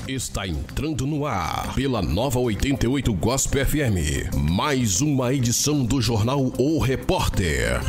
Está entrando no ar, pela Nova 88 Gospel FM, mais uma edição do jornal O Repórter.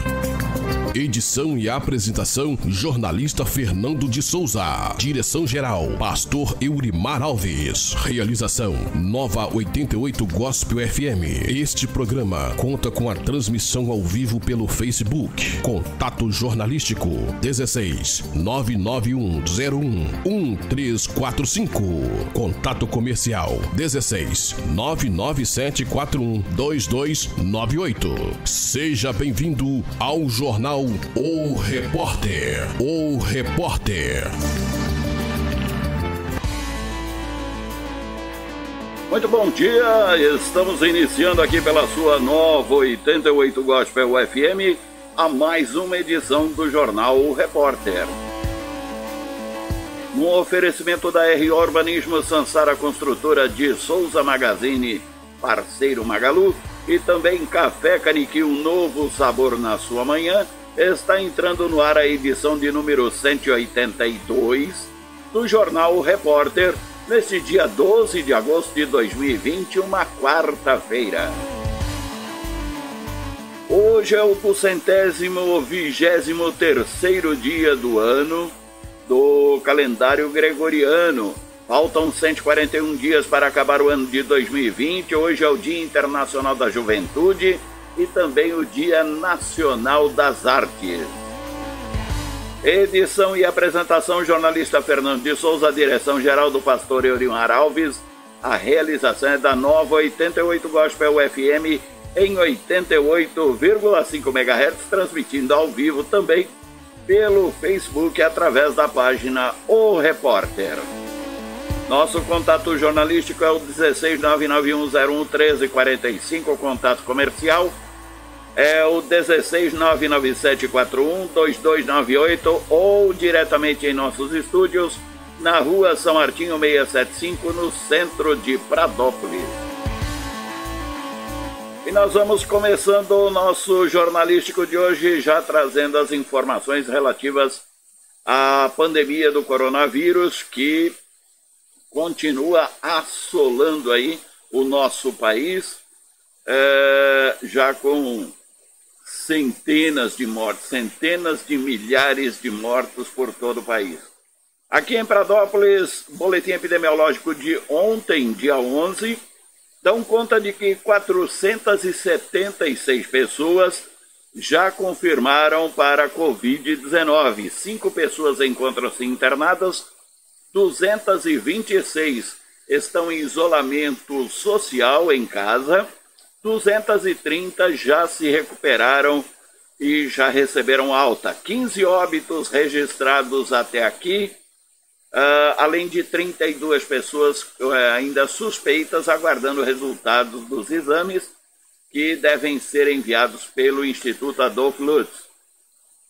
Edição e apresentação, jornalista Fernando de Souza. Direção-geral, pastor Eurimar Alves. Realização, Nova 88 Gospel FM. Este programa conta com a transmissão ao vivo pelo Facebook. Contato jornalístico, 16 99101 1345. Contato comercial, 16 99741 2298. Seja bem-vindo ao jornal O Repórter. O Repórter. Muito bom dia, estamos iniciando aqui pela sua Nova 88 Gospel FM a mais uma edição do jornal O Repórter. No oferecimento da RO Urbanismo, Sansara Construtora, de Souza Magazine, Parceiro Magalu e também Café Caniqui, um novo sabor na sua manhã, está entrando no ar a edição de número 182 do jornal O Repórter, neste dia 12 de agosto de 2020, uma quarta-feira. Hoje é o 223º dia do ano do calendário gregoriano. Faltam 141 dias para acabar o ano de 2020. Hoje é o Dia Internacional da Juventude e também o Dia Nacional das Artes. Edição e apresentação, jornalista Fernando de Souza, direção geral do pastor Eurimar Alves. A realização é da Nova 88 Gospel FM em 88,5 MHz, transmitindo ao vivo também pelo Facebook através da página O Repórter. Nosso contato jornalístico é o 16991011345, o contato comercial é o 16997412298 ou diretamente em nossos estúdios na rua São Martinho 675, no centro de Pradópolis. E nós vamos começando o nosso jornalístico de hoje já trazendo as informações relativas à pandemia do coronavírus, que continua assolando aí o nosso país, já com centenas de mortes, centenas de milhares de mortos por todo o país. Aqui em Pradópolis, boletim epidemiológico de ontem, dia 11, dão conta de que 476 pessoas já confirmaram para a Covid-19. 5 pessoas encontram-se internadas, 226 estão em isolamento social em casa, 230 já se recuperaram e já receberam alta. 15 óbitos registrados até aqui, além de 32 pessoas ainda suspeitas, aguardando resultados dos exames que devem ser enviados pelo Instituto Adolf Lutz.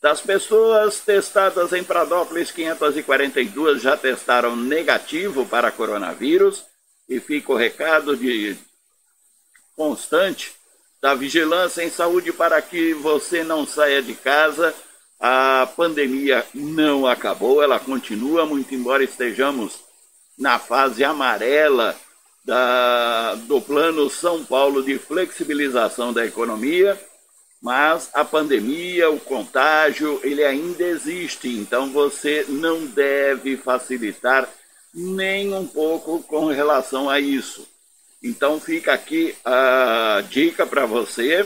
Das pessoas testadas em Pradópolis, 542 já testaram negativo para coronavírus, e fica o recado de constante da vigilância em saúde para que você não saia de casa. A pandemia não acabou, ela continua, muito embora estejamos na fase amarela do Plano São Paulo de flexibilização da economia, mas a pandemia, o contágio, ele ainda existe, então você não deve facilitar nem um pouco com relação a isso. Então fica aqui a dica para você,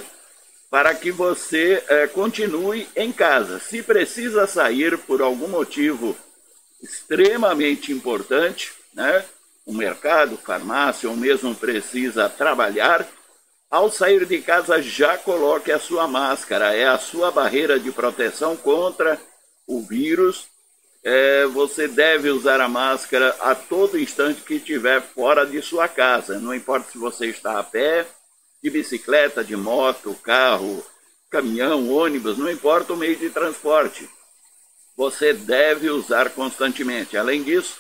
para que você continue em casa. Se precisa sair por algum motivo extremamente importante, né? O mercado, farmácia, ou mesmo precisa trabalhar, ao sair de casa já coloque a sua máscara, é a sua barreira de proteção contra o vírus. Você deve usar a máscara a todo instante que estiver fora de sua casa, não importa se você está a pé, de bicicleta, de moto, carro, caminhão, ônibus, não importa o meio de transporte. Você deve usar constantemente. Além disso,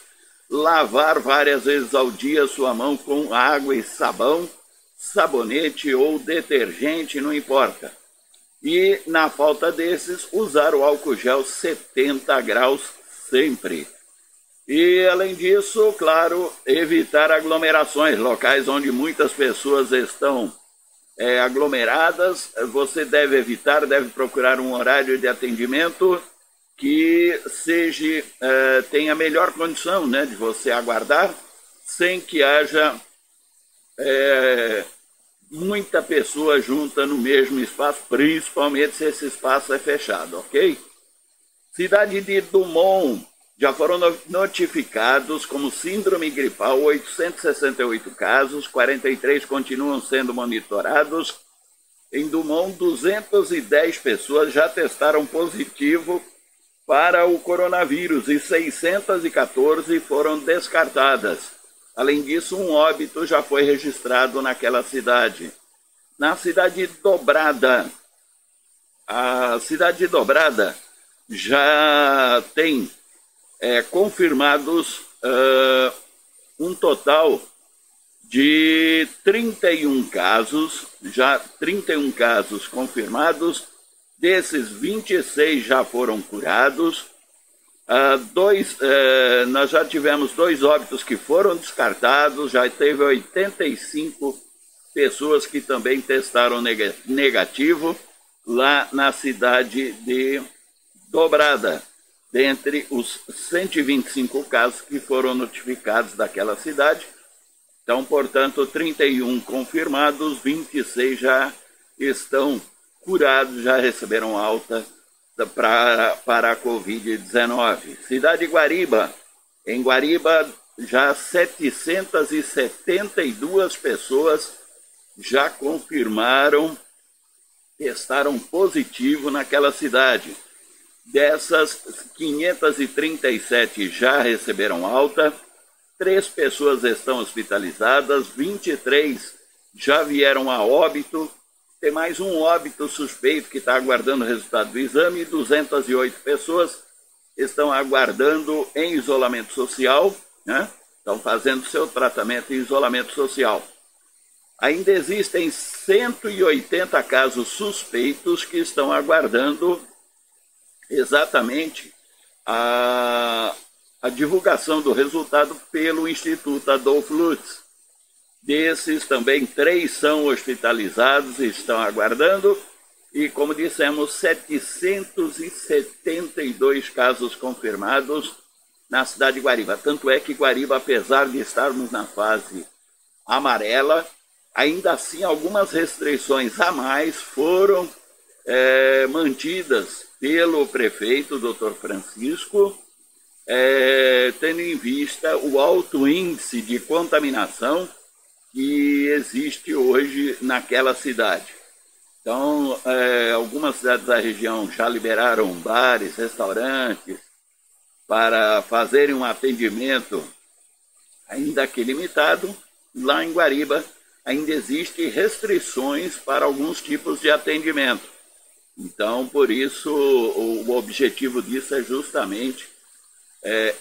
lavar várias vezes ao dia sua mão com água e sabão, sabonete ou detergente, não importa. E, na falta desses, usar o álcool gel 70 graus sempre. E, além disso, claro, evitar aglomerações, locais onde muitas pessoas estão aglomeradas, você deve evitar, deve procurar um horário de atendimento que tenha melhor condição, né, de você aguardar, sem que haja muita pessoa junta no mesmo espaço, principalmente se esse espaço é fechado, ok? Cidade de Dumont, já foram notificados como síndrome gripal 868 casos, 43 continuam sendo monitorados. Em Dumont, 210 pessoas já testaram positivo para o coronavírus e 614 foram descartadas. Além disso, um óbito já foi registrado naquela cidade. Na cidade de Dobrada, a cidade de Dobrada já tem confirmados um total de 31 casos, já 31 casos confirmados, desses 26 já foram curados, nós já tivemos 2 óbitos que foram descartados, já teve 85 pessoas que também testaram negativo lá na cidade de Dobrada, dentre os 125 casos que foram notificados daquela cidade. Então, portanto, 31 confirmados, 26 já estão curados, já receberam alta para a Covid-19. Cidade de Guariba. Em Guariba, já 772 pessoas já confirmaram, testaram positivo naquela cidade. Dessas, 537 já receberam alta, 3 pessoas estão hospitalizadas, 23 já vieram a óbito, tem mais um óbito suspeito que está aguardando o resultado do exame, 208 pessoas estão aguardando em isolamento social, né? Estão fazendo seu tratamento em isolamento social. Ainda existem 180 casos suspeitos que estão aguardando exatamente a divulgação do resultado pelo Instituto Adolfo Lutz. Desses também 3 são hospitalizados e estão aguardando, e como dissemos, 772 casos confirmados na cidade de Guariba. Tanto é que Guariba, apesar de estarmos na fase amarela, ainda assim algumas restrições a mais foram mantidas pelo prefeito, Dr. Francisco, tendo em vista o alto índice de contaminação que existe hoje naquela cidade. Então, algumas cidades da região já liberaram bares, restaurantes, para fazerem um atendimento, ainda que limitado. Lá em Guariba ainda existem restrições para alguns tipos de atendimento. Então, por isso, o objetivo disso é justamente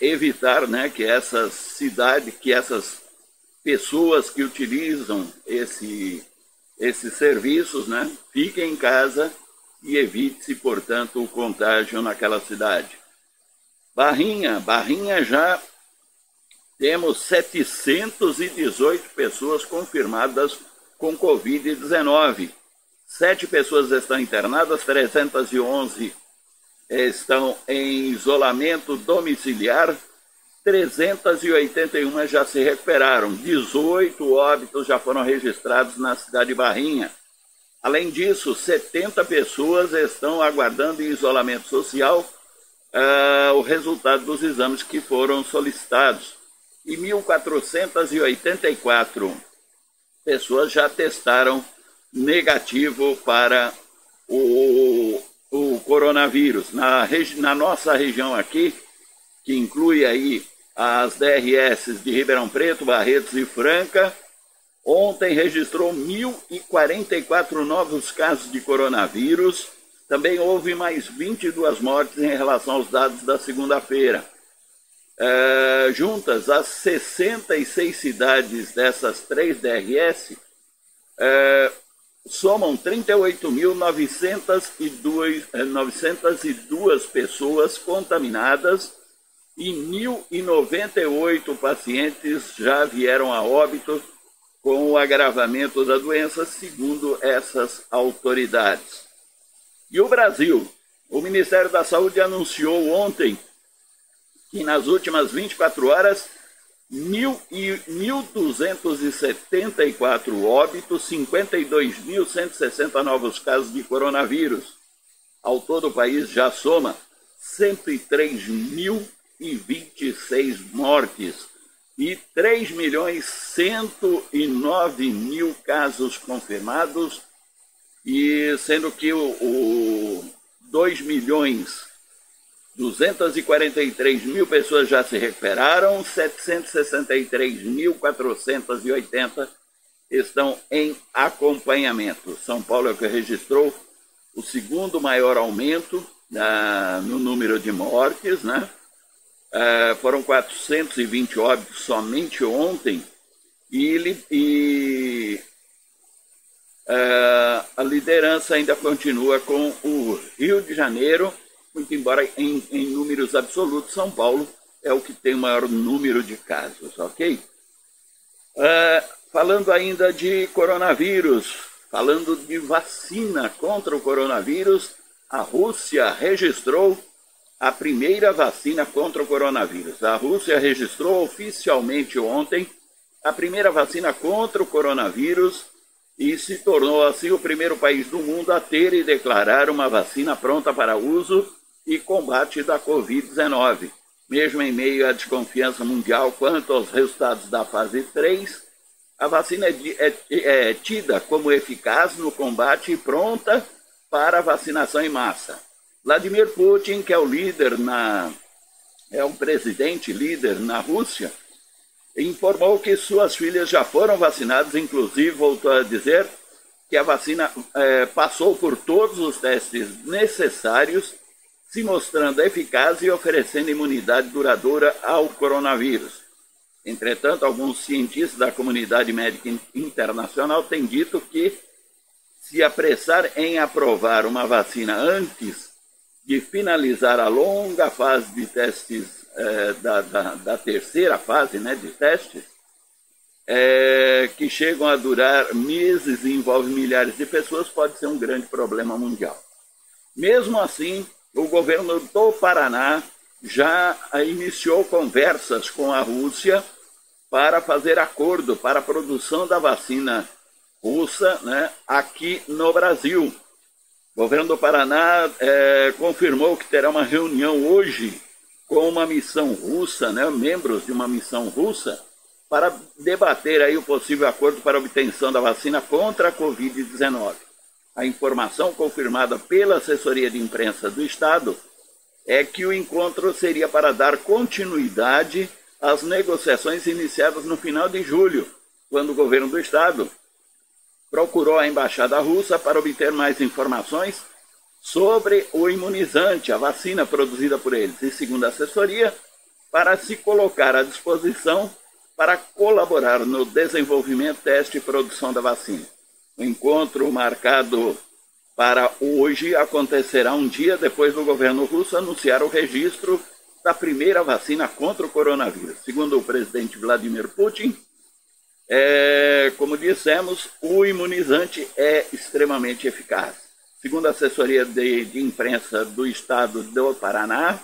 evitar, né, que essas cidades, que essas pessoas que utilizam esses serviços, né, fiquem em casa e evite-se, portanto, o contágio naquela cidade. Barrinha já temos 718 pessoas confirmadas com Covid-19. 7 pessoas estão internadas, 311 estão em isolamento domiciliar, 381 já se recuperaram, 18 óbitos já foram registrados na cidade de Barrinha. Além disso, 70 pessoas estão aguardando em isolamento social o resultado dos exames que foram solicitados. E 1.484 pessoas já testaram negativo para o coronavírus. Na nossa região aqui, que inclui aí as DRS de Ribeirão Preto, Barretos e Franca, ontem registrou 1.044 novos casos de coronavírus. Também houve mais 22 mortes em relação aos dados da segunda-feira. Juntas, as 66 cidades dessas 3 DRS somam 38.902 pessoas contaminadas e 1.098 pacientes já vieram a óbito com o agravamento da doença, segundo essas autoridades. E o Brasil? O Ministério da Saúde anunciou ontem que nas últimas 24 horas, 1.274 óbitos, 52.160 novos casos de coronavírus. Ao todo, o país já soma 103.026 mortes e 3.109.000 casos confirmados, e sendo que 2.243.000 pessoas já se recuperaram, 763.480 estão em acompanhamento. São Paulo é o que registrou o segundo maior aumento no número de mortes, né? Foram 420 óbitos somente ontem, e a liderança ainda continua com o Rio de Janeiro, muito embora em números absolutos, São Paulo é o que tem o maior número de casos, ok? Falando ainda de coronavírus, falando de vacina contra o coronavírus, a Rússia registrou a primeira vacina contra o coronavírus. A Rússia registrou oficialmente ontem a primeira vacina contra o coronavírus e se tornou assim o primeiro país do mundo a ter e declarar uma vacina pronta para uso e combate da Covid-19. Mesmo em meio à desconfiança mundial quanto aos resultados da fase 3, a vacina é tida como eficaz no combate e pronta para a vacinação em massa. Vladimir Putin, que é o presidente líder na Rússia, informou que suas filhas já foram vacinadas, inclusive voltou a dizer que a vacina passou por todos os testes necessários, se mostrando eficaz e oferecendo imunidade duradoura ao coronavírus. Entretanto, alguns cientistas da comunidade médica internacional têm dito que se apressar em aprovar uma vacina antes de finalizar a longa fase de testes, da terceira fase, né, de testes, que chegam a durar meses e envolvem milhares de pessoas, pode ser um grande problema mundial. Mesmo assim, o governo do Paraná já iniciou conversas com a Rússia para fazer acordo para a produção da vacina russa, né, aqui no Brasil. O governo do Paraná confirmou que terá uma reunião hoje com uma missão russa, né, membros de uma missão russa, para debater aí o possível acordo para a obtenção da vacina contra a Covid-19. A informação confirmada pela assessoria de imprensa do Estado é que o encontro seria para dar continuidade às negociações iniciadas no final de julho, quando o governo do Estado procurou a embaixada russa para obter mais informações sobre o imunizante, a vacina produzida por eles, e, segundo a assessoria, para se colocar à disposição para colaborar no desenvolvimento, teste e produção da vacina. O encontro marcado para hoje acontecerá um dia depois do governo russo anunciar o registro da primeira vacina contra o coronavírus. Segundo o presidente Vladimir Putin, como dissemos, o imunizante é extremamente eficaz. Segundo a assessoria de imprensa do Estado do Paraná,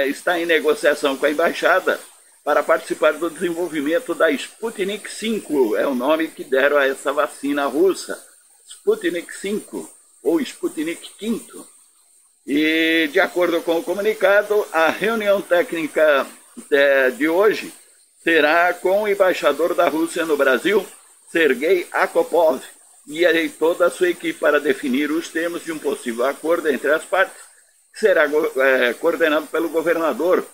está em negociação com a embaixada para participar do desenvolvimento da Sputnik V, é o nome que deram a essa vacina russa, Sputnik V, ou Sputnik V. E, de acordo com o comunicado, a reunião técnica de hoje será com o embaixador da Rússia no Brasil, Sergei Akopov, e aí toda a sua equipe para definir os termos de um possível acordo entre as partes, que será coordenado pelo governador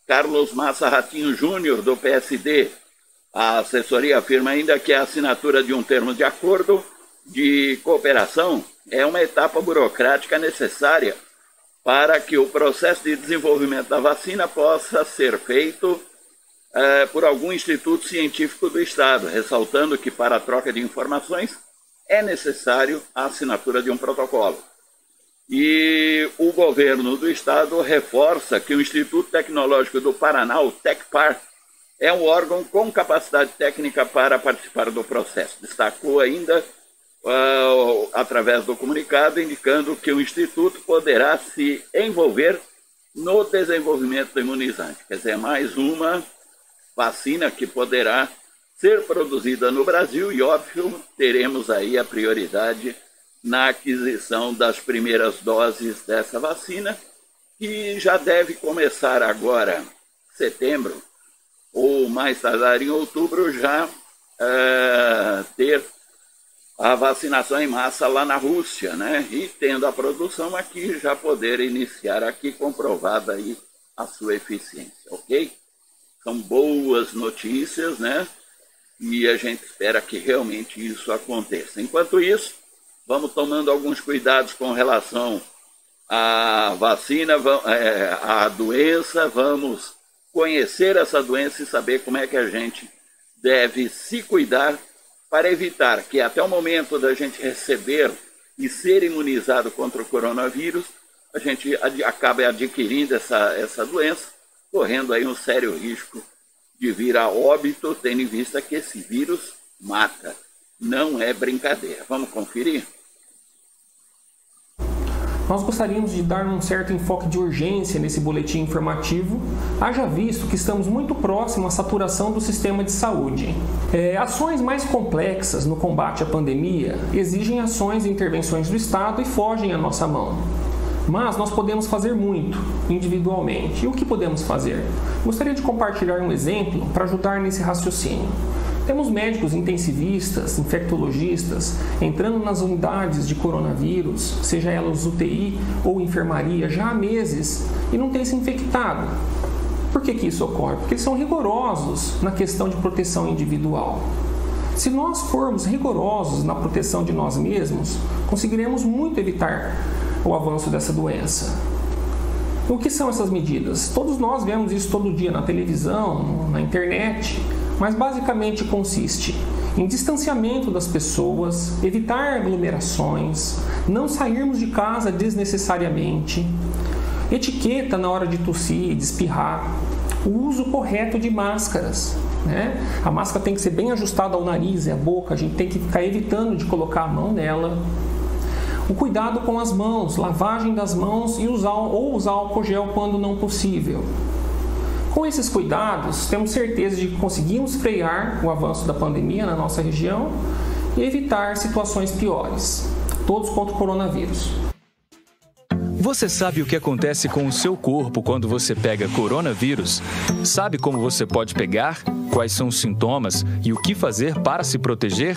Carlos Massa Ratinho Júnior, do PSD. A assessoria afirma ainda que a assinatura de um termo de acordo de cooperação é uma etapa burocrática necessária para que o processo de desenvolvimento da vacina possa ser feito por algum instituto científico do Estado, ressaltando que para a troca de informações é necessário a assinatura de um protocolo. E o governo do estado reforça que o Instituto Tecnológico do Paraná, o Tecpar, é um órgão com capacidade técnica para participar do processo. Destacou ainda, através do comunicado, indicando que o Instituto poderá se envolver no desenvolvimento do imunizante. Quer dizer, mais uma vacina que poderá ser produzida no Brasil e, óbvio, teremos aí a prioridade na aquisição das primeiras doses dessa vacina, que já deve começar agora, setembro, ou mais tardar em outubro, já ter a vacinação em massa lá na Rússia, né? E tendo a produção aqui, já poder iniciar aqui, comprovada aí a sua eficiência, ok? São boas notícias, né? E a gente espera que realmente isso aconteça. Enquanto isso, vamos tomando alguns cuidados com relação à vacina, à doença, vamos conhecer essa doença e saber como é que a gente deve se cuidar para evitar que até o momento da gente receber e ser imunizado contra o coronavírus, a gente acabe adquirindo essa doença, correndo aí um sério risco de vir a óbito, tendo em vista que esse vírus mata. Não é brincadeira. Vamos conferir? Nós gostaríamos de dar um certo enfoque de urgência nesse boletim informativo, haja visto que estamos muito próximos à saturação do sistema de saúde. Ações mais complexas no combate à pandemia exigem ações e intervenções do Estado e fogem à nossa mão. Mas nós podemos fazer muito, individualmente. E o que podemos fazer? Gostaria de compartilhar um exemplo para ajudar nesse raciocínio. Temos médicos intensivistas, infectologistas, entrando nas unidades de coronavírus, seja elas UTI ou enfermaria, já há meses e não têm se infectado. Por que isso ocorre? Porque eles são rigorosos na questão de proteção individual. Se nós formos rigorosos na proteção de nós mesmos, conseguiremos muito evitar o avanço dessa doença. O que são essas medidas? Todos nós vemos isso todo dia na televisão, na internet, mas basicamente consiste em distanciamento das pessoas, evitar aglomerações, não sairmos de casa desnecessariamente, etiqueta na hora de tossir e de espirrar, o uso correto de máscaras, né? A máscara tem que ser bem ajustada ao nariz e à boca, a gente tem que ficar evitando de colocar a mão nela. O cuidado com as mãos, lavagem das mãos e usar álcool gel quando não possível. Com esses cuidados, temos certeza de que conseguimos frear o avanço da pandemia na nossa região e evitar situações piores. Todos contra o coronavírus. Você sabe o que acontece com o seu corpo quando você pega coronavírus? Sabe como você pode pegar? Quais são os sintomas e o que fazer para se proteger?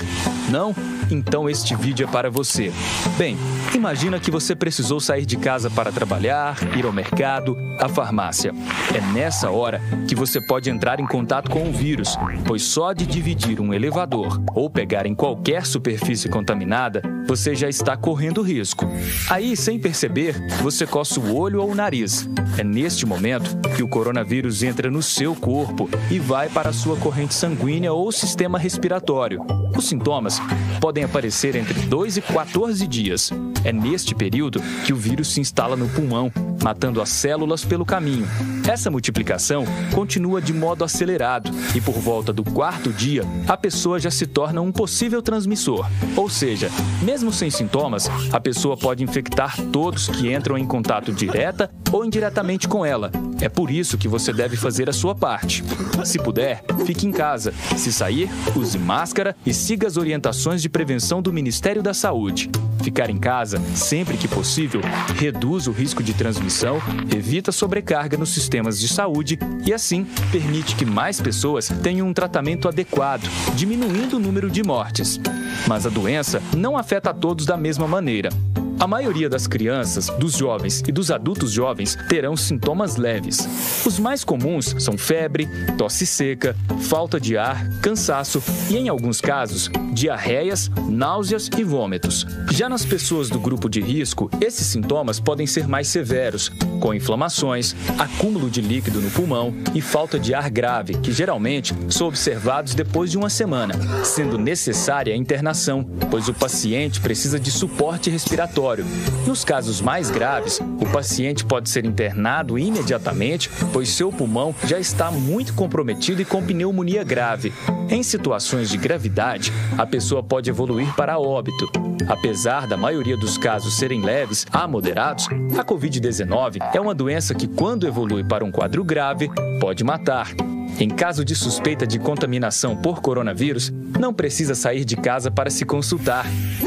Não? Então este vídeo é para você. Bem, imagina que você precisou sair de casa para trabalhar, ir ao mercado, à farmácia. É nessa hora que você pode entrar em contato com o vírus, pois só de dividir um elevador ou pegar em qualquer superfície contaminada, você já está correndo risco. Aí, sem perceber, você coça o olho ou o nariz. É neste momento que o coronavírus entra no seu corpo e vai para a sua corrente sanguínea ou sistema respiratório. Os sintomas podem aparecer entre 2 e 14 dias. É neste período que o vírus se instala no pulmão, matando as células pelo caminho. Essa multiplicação continua de modo acelerado e por volta do 4º dia, a pessoa já se torna um possível transmissor. Ou seja, mesmo sem sintomas, a pessoa pode infectar todos que entram em contato direta ou indiretamente com ela. É por isso que você deve fazer a sua parte. Se puder, fique em casa. Se sair, use máscara e siga as orientações de prevenção do Ministério da Saúde. Ficar em casa, sempre que possível, reduz o risco de transmissão, evita sobrecarga nos sistemas de saúde e, assim, permite que mais pessoas tenham um tratamento adequado, diminuindo o número de mortes. Mas a doença não afeta a todos da mesma maneira. A maioria das crianças, dos jovens e dos adultos jovens terão sintomas leves. Os mais comuns são febre, tosse seca, falta de ar, cansaço e, em alguns casos, diarreias, náuseas e vômitos. Já nas pessoas do grupo de risco, esses sintomas podem ser mais severos, com inflamações, acúmulo de líquido no pulmão e falta de ar grave, que geralmente são observados depois de uma semana, sendo necessária a internação, pois o paciente precisa de suporte respiratório. Nos casos mais graves, o paciente pode ser internado imediatamente, pois seu pulmão já está muito comprometido e com pneumonia grave. Em situações de gravidade, a pessoa pode evoluir para óbito. Apesar da maioria dos casos serem leves a moderados, a Covid-19 é uma doença que, quando evolui para um quadro grave, pode matar. Em caso de suspeita de contaminação por coronavírus, não precisa sair de casa para se consultar.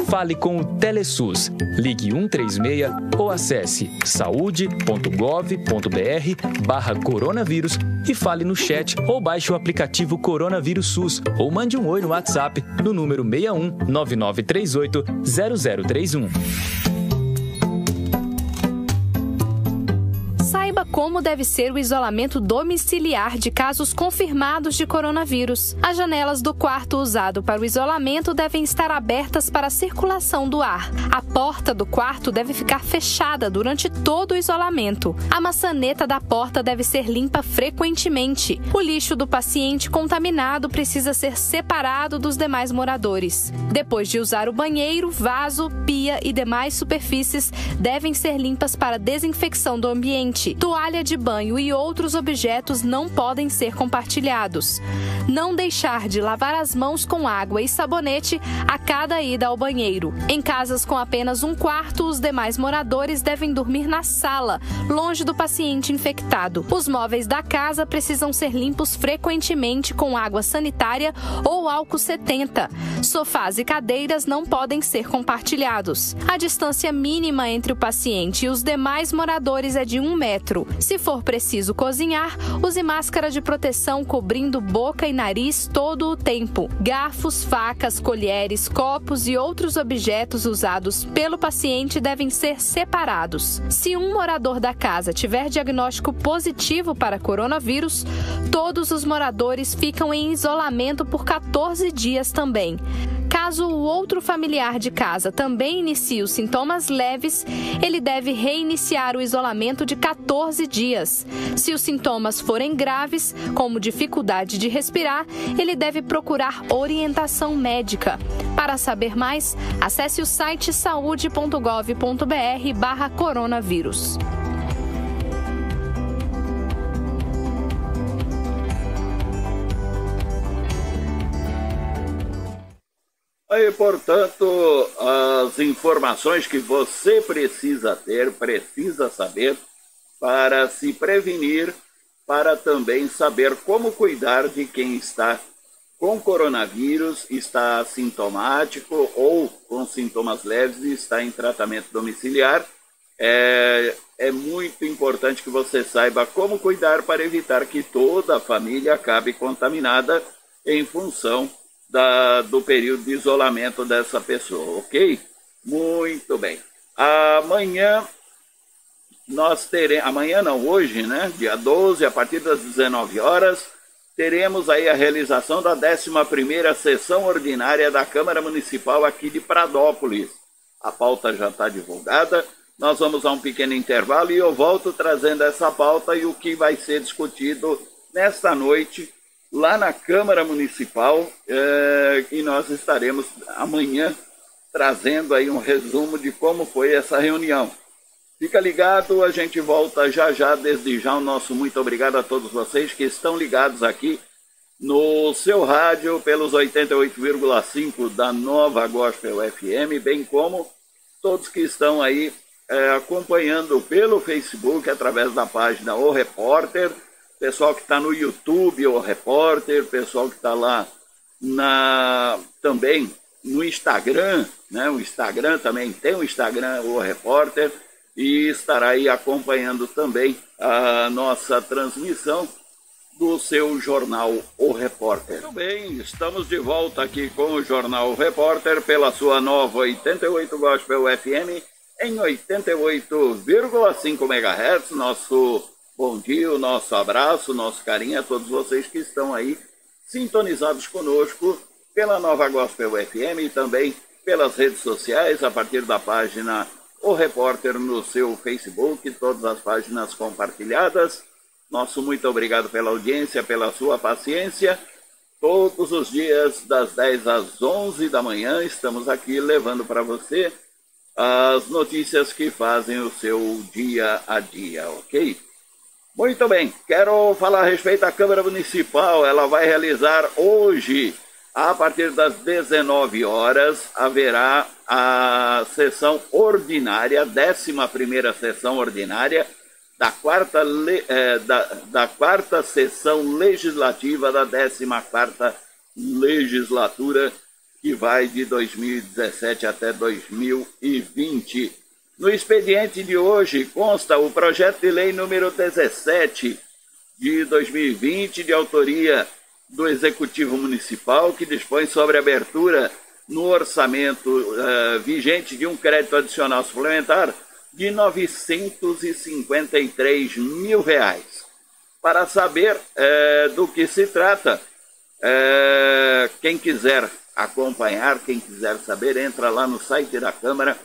Fale com o Telesus, ligue 136 ou acesse saude.gov.br/coronavírus e fale no chat ou baixe o aplicativo Coronavírus SUS ou mande um oi no WhatsApp no número 61 9938 0031. Saiba como deve ser o isolamento domiciliar de casos confirmados de coronavírus. As janelas do quarto usado para o isolamento devem estar abertas para a circulação do ar. A porta do quarto deve ficar fechada durante todo o isolamento. A maçaneta da porta deve ser limpa frequentemente. O lixo do paciente contaminado precisa ser separado dos demais moradores. Depois de usar o banheiro, vaso, pia e demais superfícies devem ser limpas para desinfecção do ambiente. Toalha de banho e outros objetos não podem ser compartilhados. Não deixar de lavar as mãos com água e sabonete a cada ida ao banheiro. Em casas com apenas um quarto, os demais moradores devem dormir na sala, longe do paciente infectado. Os móveis da casa precisam ser limpos frequentemente com água sanitária ou álcool 70. Sofás e cadeiras não podem ser compartilhados. A distância mínima entre o paciente e os demais moradores é de 1 metro. Se for preciso cozinhar, use máscara de proteção cobrindo boca e nariz todo o tempo. Garfos, facas, colheres, copos e outros objetos usados pelo paciente devem ser separados. Se um morador da casa tiver diagnóstico positivo para coronavírus, todos os moradores ficam em isolamento por 14 dias também. Caso o outro familiar de casa também inicie os sintomas leves, ele deve reiniciar o isolamento de 14 dias. Se os sintomas forem graves, como dificuldade de respirar, ele deve procurar orientação médica. Para saber mais, acesse o site saude.gov.br/coronavírus. Aí, portanto, as informações que você precisa ter, precisa saber para se prevenir, para também saber como cuidar de quem está com coronavírus, está assintomático ou com sintomas leves e está em tratamento domiciliar. É muito importante que você saiba como cuidar para evitar que toda a família acabe contaminada em função do período de isolamento dessa pessoa, ok? Muito bem. Amanhã nós teremos, hoje, né, dia 12, a partir das 19 horas, teremos aí a realização da 11ª sessão ordinária da Câmara Municipal aqui de Pradópolis. A pauta já está divulgada, nós vamos a um pequeno intervalo e eu volto trazendo essa pauta e o que vai ser discutido nesta noite lá na Câmara Municipal, e nós estaremos amanhã trazendo aí um resumo de como foi essa reunião. Fica ligado, a gente volta já. Desde já o nosso muito obrigado a todos vocês que estão ligados aqui no seu rádio pelos 88,5 da Nova Gospel FM, bem como todos que estão aí acompanhando pelo Facebook através da página O Repórter, pessoal que está no YouTube, O Repórter, pessoal que está lá também no Instagram, né? O Instagram também tem o Instagram, O Repórter, e estará aí acompanhando também a nossa transmissão do seu jornal O Repórter. Muito bem, estamos de volta aqui com o jornal O Repórter pela sua nova 88 Gospel FM em 88,5 MHz. Nosso bom dia, o nosso abraço, o nosso carinho a todos vocês que estão aí sintonizados conosco pela Nova Gospel FM e também pelas redes sociais, a partir da página O Repórter no seu Facebook, todas as páginas compartilhadas. Nosso muito obrigado pela audiência, pela sua paciência. Todos os dias, das 10 às 11 da manhã, estamos aqui levando para você as notícias que fazem o seu dia a dia, ok? Muito bem, quero falar a respeito da Câmara Municipal. Ela vai realizar hoje, a partir das 19 horas, haverá a sessão ordinária, 11ª sessão ordinária, da quarta sessão legislativa da 14ª legislatura, que vai de 2017 até 2020. No expediente de hoje consta o projeto de lei número 17 de 2020, de autoria do Executivo Municipal, que dispõe sobre a abertura no orçamento vigente de um crédito adicional suplementar de R$ 953 mil. Para saber do que se trata, quem quiser acompanhar, quem quiser saber, entra lá no site da Câmara,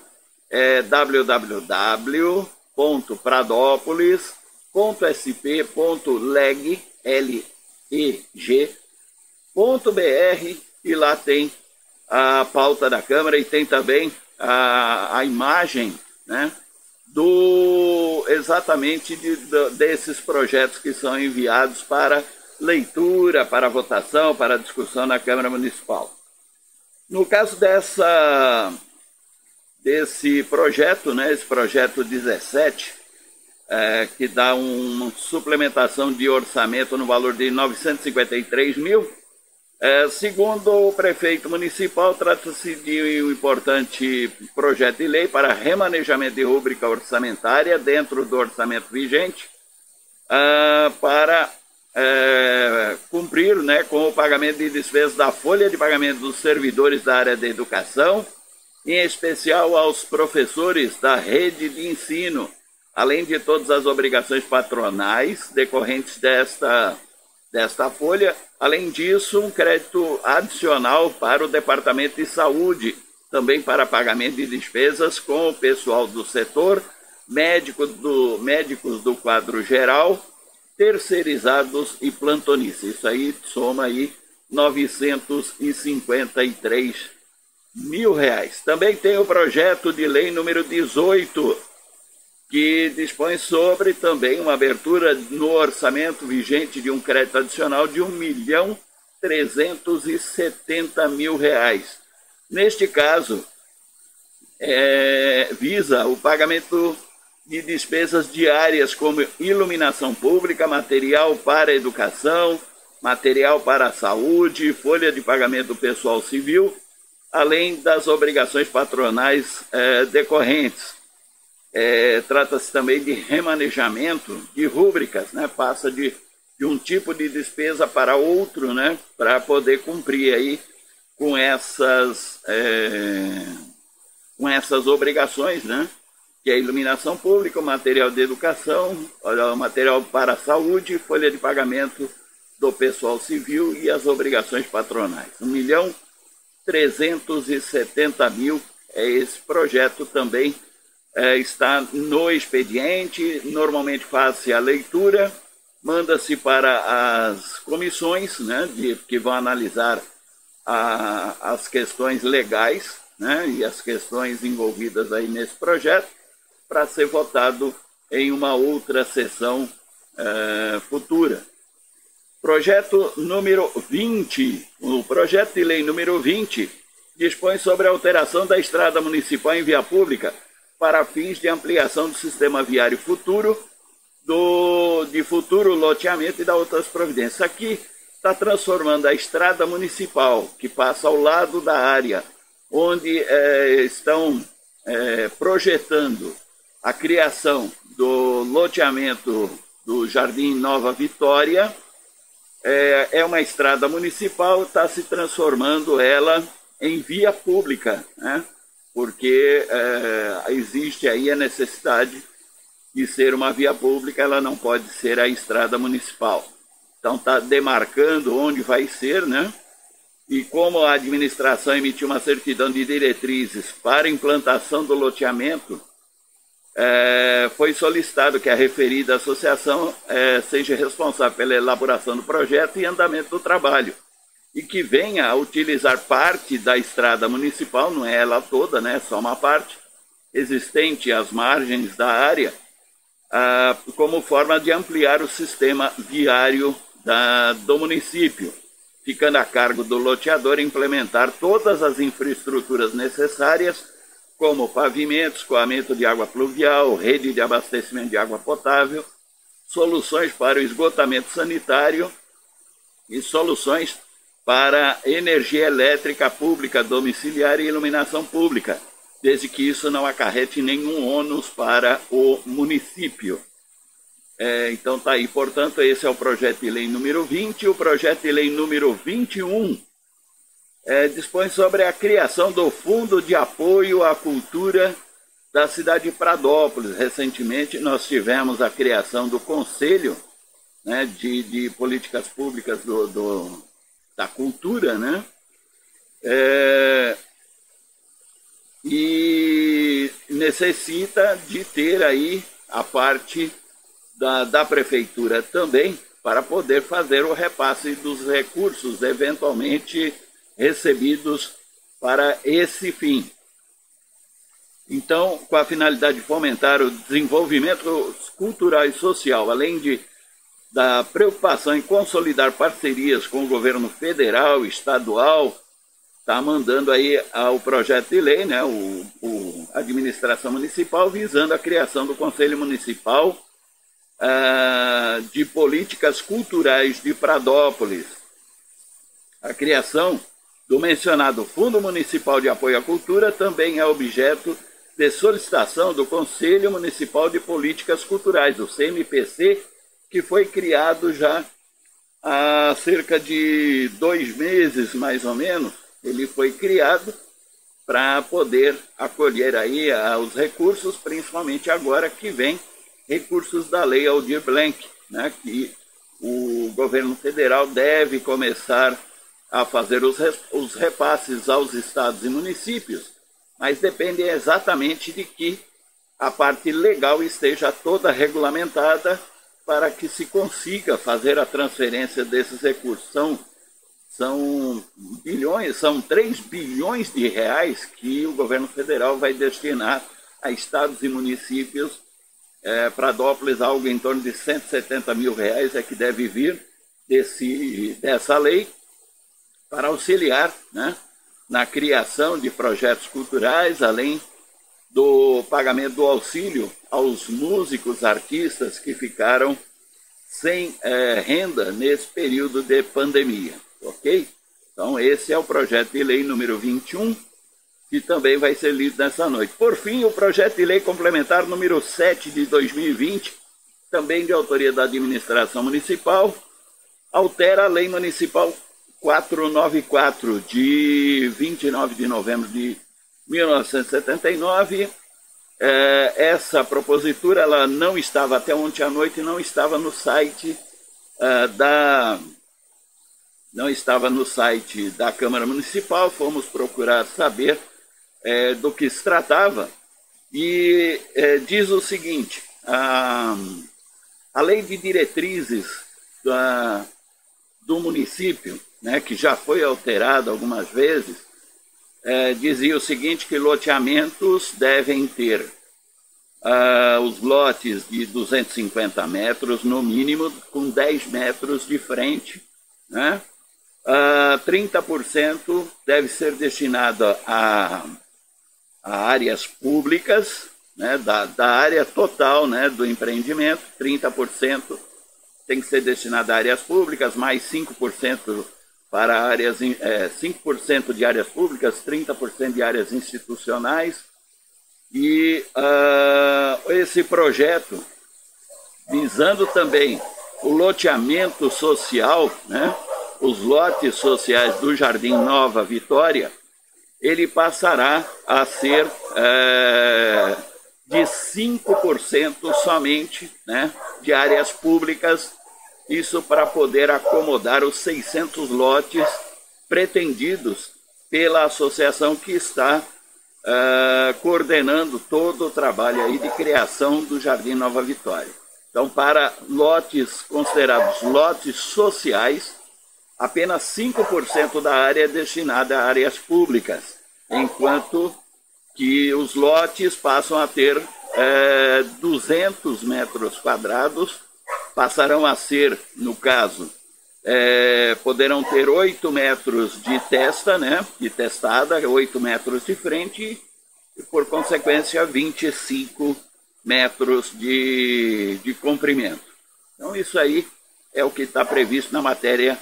www.pradopolis.sp.leg.br, e lá tem a pauta da Câmara e tem também a imagem, né, exatamente desses projetos que são enviados para leitura, para votação, para discussão na Câmara Municipal. No caso desse projeto, né, esse projeto 17, que dá uma suplementação de orçamento no valor de 953 mil, segundo o prefeito municipal, trata-se de um importante projeto de lei para remanejamento de rúbrica orçamentária dentro do orçamento vigente, para cumprir, né, com o pagamento de despesas da folha de pagamento dos servidores da área da educação, em especial aos professores da rede de ensino, além de todas as obrigações patronais decorrentes desta folha. Além disso, um crédito adicional para o Departamento de Saúde, também para pagamento de despesas com o pessoal do setor, médicos do quadro geral, terceirizados e plantonistas. Isso aí soma aí 953 mil reais. Também tem o projeto de lei número 18, que dispõe sobre também uma abertura no orçamento vigente de um crédito adicional de R$ 1.370.000. Neste caso, visa o pagamento de despesas diárias como iluminação pública, material para educação, material para a saúde, folha de pagamento do pessoal civil, além das obrigações patronais decorrentes. Trata-se também de remanejamento de rúbricas, né? Passa de um tipo de despesa para outro, né? Para poder cumprir aí com essas obrigações, né? Que é a iluminação pública, o material de educação, o material para a saúde, folha de pagamento do pessoal civil e as obrigações patronais. R$ 1.370.000 é esse projeto também. Está no expediente, normalmente faz-se a leitura, manda-se para as comissões, né, que vão analisar as questões legais, né, e as questões envolvidas aí nesse projeto, para ser votado em uma outra sessão futura. Projeto número 20, o projeto de lei número 20, dispõe sobre a alteração da estrada municipal em via pública para fins de ampliação do sistema viário futuro, de futuro loteamento e da outras providências. Aqui está transformando a estrada municipal, que passa ao lado da área, onde estão projetando a criação do loteamento do Jardim Nova Vitória. É uma estrada municipal, está se transformando ela em via pública, né? Porque existe aí a necessidade de ser uma via pública, ela não pode ser a estrada municipal. Então está demarcando onde vai ser, né? E como a administração emitiu uma certidão de diretrizes para implantação do loteamento foi solicitado que a referida associação seja responsável pela elaboração do projeto e andamento do trabalho, e que venha a utilizar parte da estrada municipal, não é ela toda, né, só uma parte, existente às margens da área, como forma de ampliar o sistema viário do município, ficando a cargo do loteador implementar todas as infraestruturas necessárias, como pavimento, escoamento de água pluvial, rede de abastecimento de água potável, soluções para o esgotamento sanitário e soluções para energia elétrica pública, domiciliar e iluminação pública, desde que isso não acarrete nenhum ônus para o município. Então está aí, portanto, esse é o projeto de lei número 20. O projeto de lei número 21 dispõe sobre a criação do Fundo de Apoio à Cultura da cidade de Pradópolis. Recentemente nós tivemos a criação do Conselho, né, de Políticas Públicas da Cultura, né? E necessita de ter aí a parte da prefeitura também, para poder fazer o repasse dos recursos eventualmente recebidos para esse fim. Então, com a finalidade de fomentar o desenvolvimento cultural e social, além da preocupação em consolidar parcerias com o governo federal, estadual, está mandando aí o projeto de lei, né, a administração municipal, visando a criação do Conselho Municipal de Políticas Culturais de Pradópolis. A criação do mencionado Fundo Municipal de Apoio à Cultura também é objeto de solicitação do Conselho Municipal de Políticas Culturais, o CMPC, que foi criado já há cerca de 2 meses, mais ou menos. Ele foi criado para poder acolher aí os recursos, principalmente agora que vem recursos da Lei Aldir Blanc, né, que o governo federal deve começar a fazer os repasses aos estados e municípios, mas depende exatamente de que a parte legal esteja toda regulamentada para que se consiga fazer a transferência desses recursos. São 3 bilhões de reais que o governo federal vai destinar a estados e municípios. Pradópolis, algo em torno de 170 mil reais é que deve vir dessa lei para auxiliar, né, na criação de projetos culturais, além do pagamento do auxílio aos músicos, artistas que ficaram sem renda nesse período de pandemia, ok? Então esse é o projeto de lei número 21, que também vai ser lido nessa noite. Por fim, o projeto de lei complementar número 7 de 2020, também de autoria da administração municipal, altera a lei municipal 494 de 29 de novembro de 1979. Essa propositura ela não estava até ontem à noite, não estava no site da Câmara Municipal. Fomos procurar saber do que se tratava e diz o seguinte: a lei de diretrizes do município, né, que já foi alterada algumas vezes, dizia o seguinte, que loteamentos devem ter os lotes de 250 metros, no mínimo, com 10 metros de frente, né? 30% deve ser destinado a áreas públicas, né, da área total, né, do empreendimento. 30% tem que ser destinado a áreas públicas, mais 5% para áreas, 5% de áreas públicas, 30% de áreas institucionais. E esse projeto, visando também o loteamento social, né, os lotes sociais do Jardim Nova Vitória, ele passará a ser de 5% somente, né, de áreas públicas, isso para poder acomodar os 600 lotes pretendidos pela associação que está coordenando todo o trabalho aí de criação do Jardim Nova Vitória. Então, para lotes considerados lotes sociais, apenas 5% da área é destinada a áreas públicas, enquanto que os lotes passam a ter 200 metros quadrados, passarão a ser, no caso, poderão ter 8 metros de testa, né, de testada, 8 metros de frente e, por consequência, 25 metros de comprimento. Então, isso aí é o que está previsto na matéria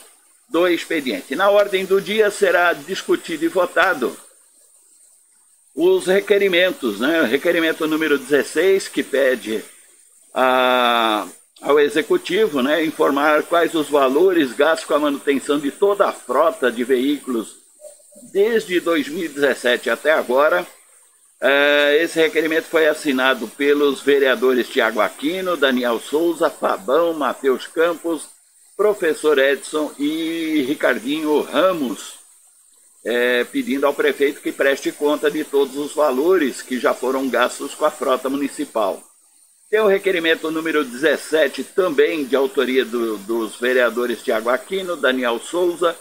do expediente. Na ordem do dia será discutido e votado os requerimentos, né? O requerimento número 16, que pede ao Executivo, né, informar quais os valores gastos com a manutenção de toda a frota de veículos desde 2017 até agora. Esse requerimento foi assinado pelos vereadores Tiago Aquino, Daniel Souza, Fabão, Matheus Campos, Professor Edson e Ricardinho Ramos, pedindo ao prefeito que preste conta de todos os valores que já foram gastos com a frota municipal. Tem o requerimento número 17, também de autoria dos vereadores Tiago Aquino, Daniel Souza,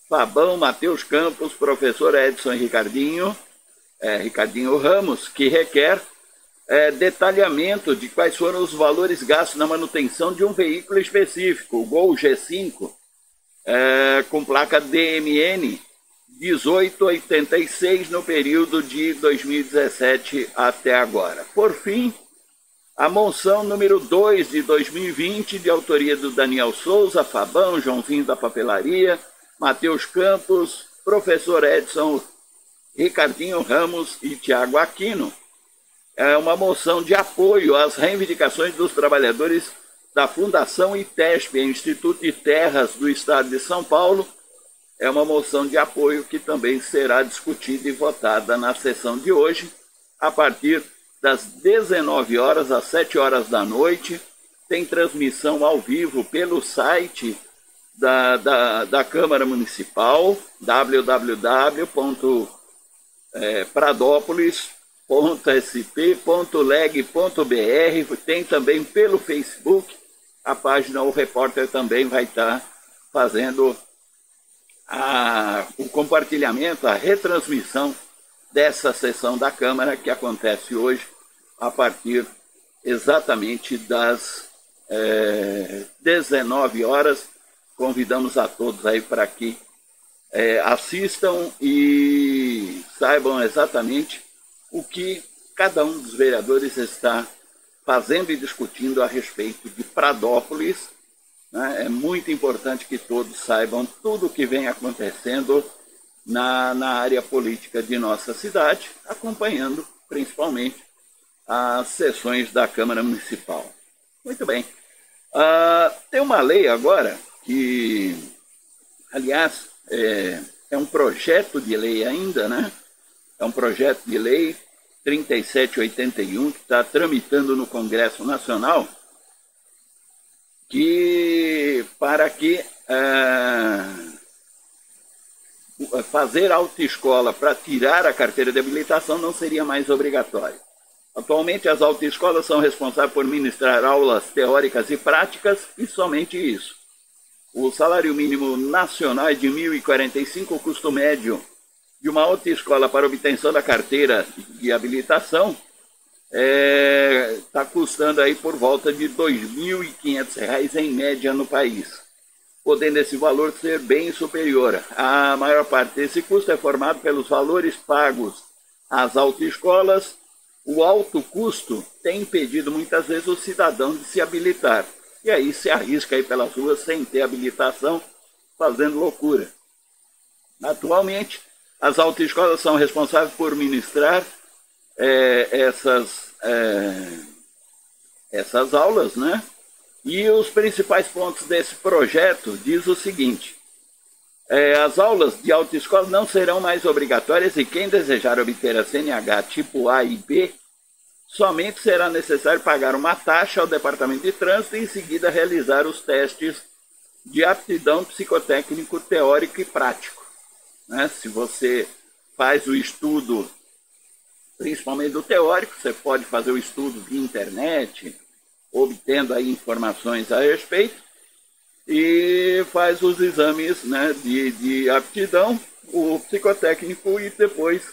Fabão, Matheus Campos, Professor Edson e Ricardinho Ramos, que requer detalhamento de quais foram os valores gastos na manutenção de um veículo específico, o Gol G5, com placa DMN 1886 no período de 2017 até agora. Por fim, a moção número 2 de 2020, de autoria do Daniel Souza, Fabão, Joãozinho da Papelaria, Matheus Campos, Professor Edson, Ricardinho Ramos e Tiago Aquino. É uma moção de apoio às reivindicações dos trabalhadores da Fundação ITESP, Instituto de Terras do Estado de São Paulo. É uma moção de apoio que também será discutida e votada na sessão de hoje, a partir das 19 horas às 7 horas da noite. Tem transmissão ao vivo pelo site da Câmara Municipal, www.pradopolis.sp.leg.br. Tem também pelo Facebook, a página O Repórter também vai estar fazendo o compartilhamento, a retransmissão dessa sessão da Câmara, que acontece hoje a partir exatamente das 19 horas. Convidamos a todos aí para que assistam e saibam exatamente o que cada um dos vereadores está fazendo e discutindo a respeito de Pradópolis, né? É muito importante que todos saibam tudo o que vem acontecendo na área política de nossa cidade, acompanhando principalmente as sessões da Câmara Municipal. Muito bem. Tem uma lei agora que, aliás, é um projeto de lei ainda, né? É um projeto de lei 3781 que está tramitando no Congresso Nacional, que para que fazer autoescola para tirar a carteira de habilitação não seria mais obrigatório. Atualmente, as autoescolas são responsáveis por ministrar aulas teóricas e práticas, e somente isso. O salário mínimo nacional é de R$ 1.045, o custo médio de uma autoescola para obtenção da carteira de habilitação está custando aí por volta de R$ 2.500 em média no país, podendo esse valor ser bem superior. A maior parte desse custo é formado pelos valores pagos às autoescolas. O alto custo tem impedido muitas vezes o cidadão de se habilitar. E aí se arrisca aí pelas ruas sem ter habilitação, fazendo loucura. Atualmente, as autoescolas são responsáveis por ministrar essas aulas, né? E os principais pontos desse projeto diz o seguinte: as aulas de autoescola não serão mais obrigatórias e quem desejar obter a CNH tipo A e B, somente será necessário pagar uma taxa ao Departamento de Trânsito e em seguida realizar os testes de aptidão psicotécnico, teórico e prático, né? Se você faz o estudo principalmente do teórico. Você pode fazer o estudo via internet, obtendo aí informações a respeito, e faz os exames, né, de aptidão, o psicotécnico e depois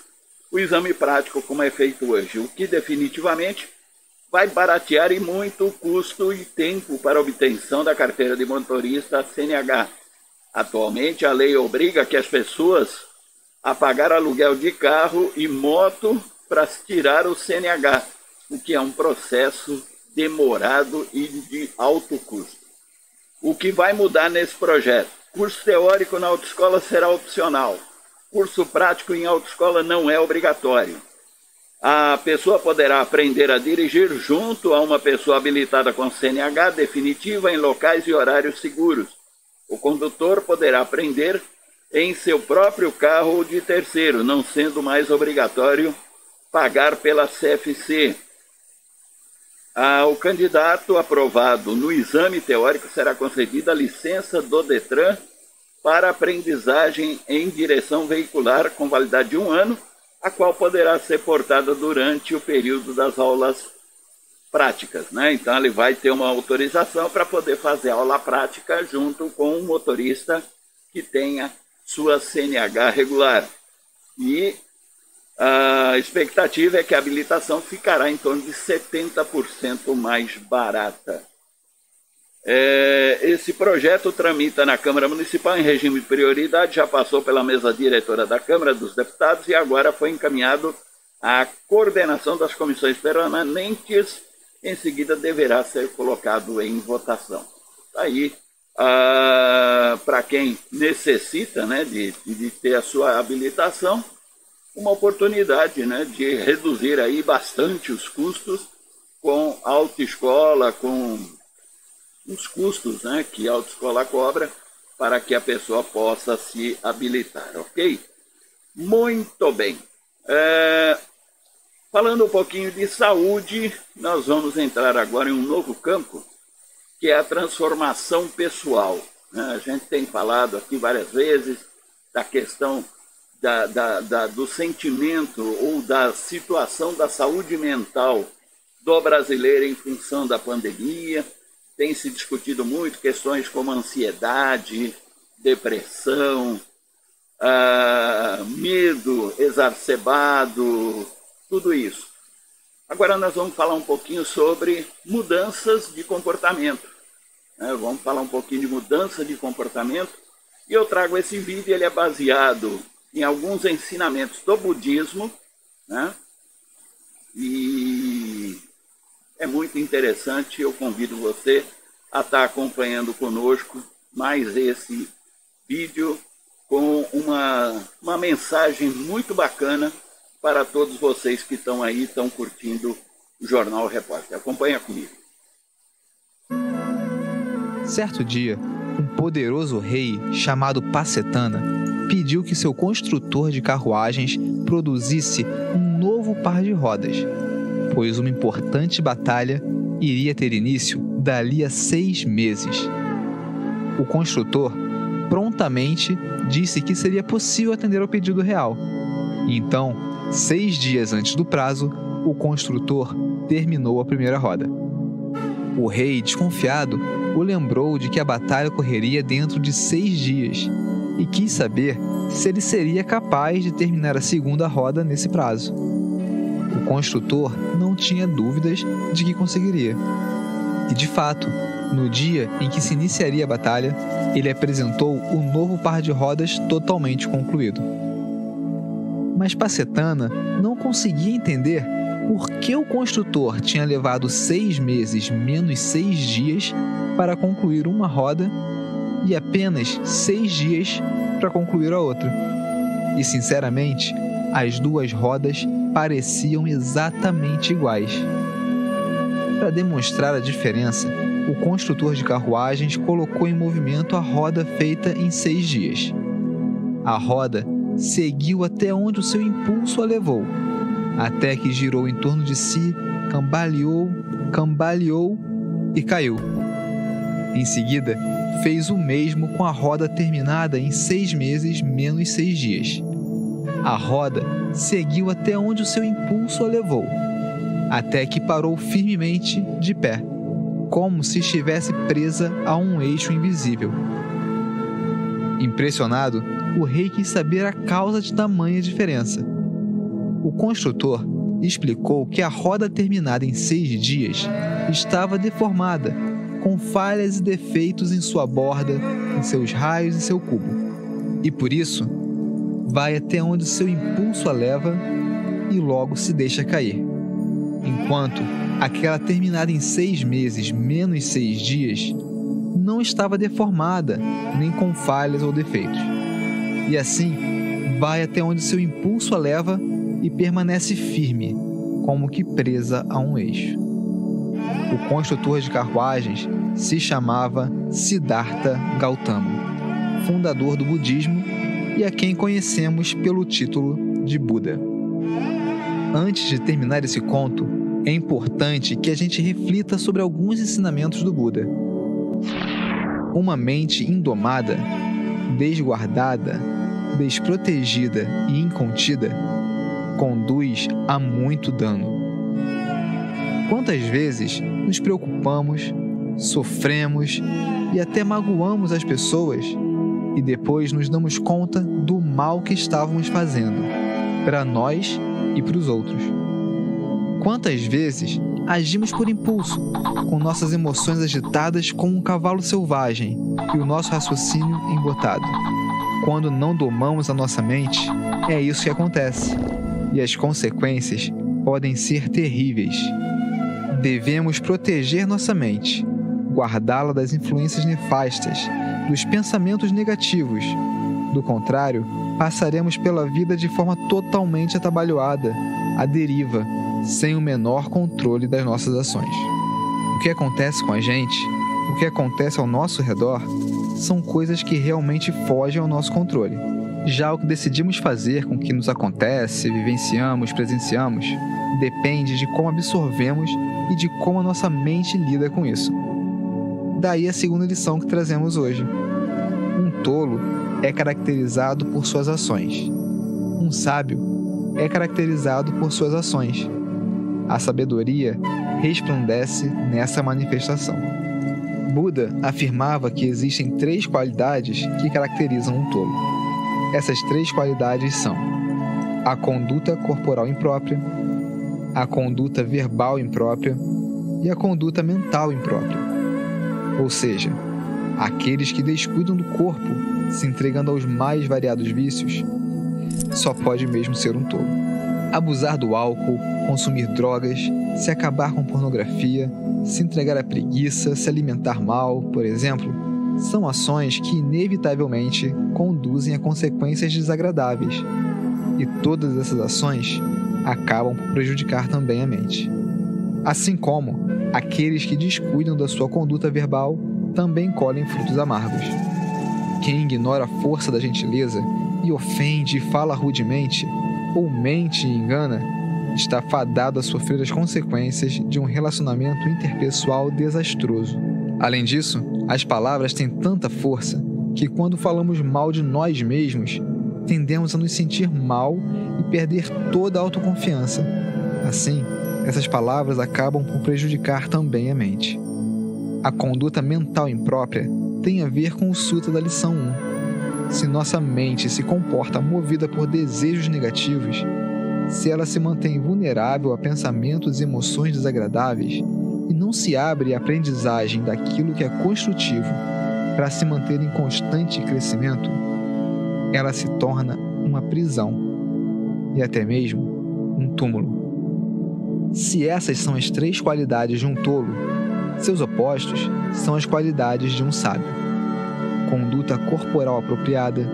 o exame prático, como é feito hoje, o que definitivamente vai baratear e muito o custo e tempo para a obtenção da carteira de motorista CNH. Atualmente, a lei obriga que as pessoas a pagar aluguel de carro e moto para tirar o CNH, o que é um processo demorado e de alto custo. O que vai mudar nesse projeto? Curso teórico na autoescola será opcional. Curso prático em autoescola não é obrigatório. A pessoa poderá aprender a dirigir junto a uma pessoa habilitada com CNH definitiva em locais e horários seguros. O condutor poderá aprender em seu próprio carro ou de terceiro, não sendo mais obrigatório pagar pela CFC. Ao candidato aprovado no exame teórico será concedida a licença do Detran para aprendizagem em direção veicular com validade de 1 ano, a qual poderá ser portada durante o período das aulas práticas, né? Então ele vai ter uma autorização para poder fazer aula prática junto com um motorista que tenha sua CNH regular. E a expectativa é que a habilitação ficará em torno de 70% mais barata. Esse projeto tramita na Câmara Municipal em regime de prioridade, já passou pela mesa diretora da Câmara dos Deputados e agora foi encaminhado à coordenação das comissões permanentes. Em seguida deverá ser colocado em votação. Aí, para quem necessita, né, de ter a sua habilitação, uma oportunidade, né, de reduzir aí bastante os custos com a autoescola, com os custos, né, que a autoescola cobra para que a pessoa possa se habilitar, ok? Muito bem. Falando um pouquinho de saúde, nós vamos entrar agora em um novo campo, que é a transformação pessoal. A gente tem falado aqui várias vezes da questão do sentimento ou da situação da saúde mental do brasileiro em função da pandemia. Tem se discutido muito questões como ansiedade, depressão, medo exacerbado, tudo isso. Agora nós vamos falar um pouquinho sobre mudanças de comportamento. Vamos falar um pouquinho de mudança de comportamento. E eu trago esse vídeo, ele é baseado em alguns ensinamentos do budismo, né? E é muito interessante, eu convido você a estar acompanhando conosco mais esse vídeo com uma mensagem muito bacana para todos vocês que estão aí, estão curtindo o Jornal Repórter. Acompanha comigo. Certo dia, um poderoso rei chamado Pacetana pediu que seu construtor de carruagens produzisse um novo par de rodas, pois uma importante batalha iria ter início dali a 6 meses. O construtor prontamente disse que seria possível atender ao pedido real. Então, 6 dias antes do prazo, o construtor terminou a primeira roda. O rei, desconfiado, o lembrou de que a batalha ocorreria dentro de 6 dias e quis saber se ele seria capaz de terminar a segunda roda nesse prazo. O construtor não tinha dúvidas de que conseguiria. E, de fato, no dia em que se iniciaria a batalha, ele apresentou o novo par de rodas totalmente concluído. Mas Pacetana não conseguia entender por que o construtor tinha levado 6 meses menos 6 dias para concluir uma roda e apenas 6 dias para concluir a outra. E, sinceramente, as duas rodas pareciam exatamente iguais. Para demonstrar a diferença, o construtor de carruagens colocou em movimento a roda feita em 6 dias. A roda seguiu até onde o seu impulso a levou, até que girou em torno de si, cambaleou e caiu. Em seguida, fez o mesmo com a roda terminada em 6 meses menos 6 dias. A roda seguiu até onde o seu impulso a levou, até que parou firmemente de pé, como se estivesse presa a um eixo invisível. Impressionado, o rei quis saber a causa de tamanha diferença. O construtor explicou que a roda terminada em 6 dias estava deformada, com falhas e defeitos em sua borda, em seus raios e seu cubo. E por isso, vai até onde seu impulso a leva e logo se deixa cair. Enquanto aquela terminada em 6 meses menos 6 dias não estava deformada, nem com falhas ou defeitos. E assim, vai até onde seu impulso a leva e permanece firme, como que presa a um eixo. O construtor de carruagens se chamava Siddhartha Gautama, fundador do budismo e a quem conhecemos pelo título de Buda. Antes de terminar esse conto, é importante que a gente reflita sobre alguns ensinamentos do Buda. Uma mente indomada, desguardada, desprotegida e incontida conduz a muito dano. Quantas vezes nos preocupamos, sofremos e até magoamos as pessoas e depois nos damos conta do mal que estávamos fazendo para nós e para os outros? Quantas vezes agimos por impulso, com nossas emoções agitadas como um cavalo selvagem e o nosso raciocínio embotado? Quando não domamos a nossa mente, é isso que acontece, e as consequências podem ser terríveis. Devemos proteger nossa mente, guardá-la das influências nefastas, dos pensamentos negativos. Do contrário, passaremos pela vida de forma totalmente atabalhoada, à deriva, sem o menor controle das nossas ações. O que acontece com a gente, o que acontece ao nosso redor, são coisas que realmente fogem ao nosso controle. Já o que decidimos fazer com o que nos acontece, vivenciamos, presenciamos, depende de como absorvemos e de como a nossa mente lida com isso. Daí a segunda lição que trazemos hoje. Um tolo é caracterizado por suas ações. Um sábio é caracterizado por suas ações. A sabedoria resplandece nessa manifestação. Buda afirmava que existem 3 qualidades que caracterizam um tolo. Essas 3 qualidades são a conduta corporal imprópria, a conduta verbal imprópria e a conduta mental imprópria. Ou seja, aqueles que descuidam do corpo, se entregando aos mais variados vícios, só pode mesmo ser um tolo. Abusar do álcool, consumir drogas, se acabar com pornografia, se entregar à preguiça, se alimentar mal, por exemplo, são ações que inevitavelmente conduzem a consequências desagradáveis. E todas essas ações acabam por prejudicar também a mente. Assim como aqueles que descuidam da sua conduta verbal também colhem frutos amargos. Quem ignora a força da gentileza e ofende e fala rudemente, ou mente e engana, está fadado a sofrer as consequências de um relacionamento interpessoal desastroso. Além disso, as palavras têm tanta força que quando falamos mal de nós mesmos, tendemos a nos sentir mal e perder toda a autoconfiança. Assim, essas palavras acabam por prejudicar também a mente. A conduta mental imprópria tem a ver com o Sutta da lição 1. Se nossa mente se comporta movida por desejos negativos, se ela se mantém vulnerável a pensamentos e emoções desagradáveis e não se abre à aprendizagem daquilo que é construtivo para se manter em constante crescimento, ela se torna uma prisão e até mesmo um túmulo. Se essas são as 3 qualidades de um tolo, seus opostos são as qualidades de um sábio. Conduta corporal apropriada,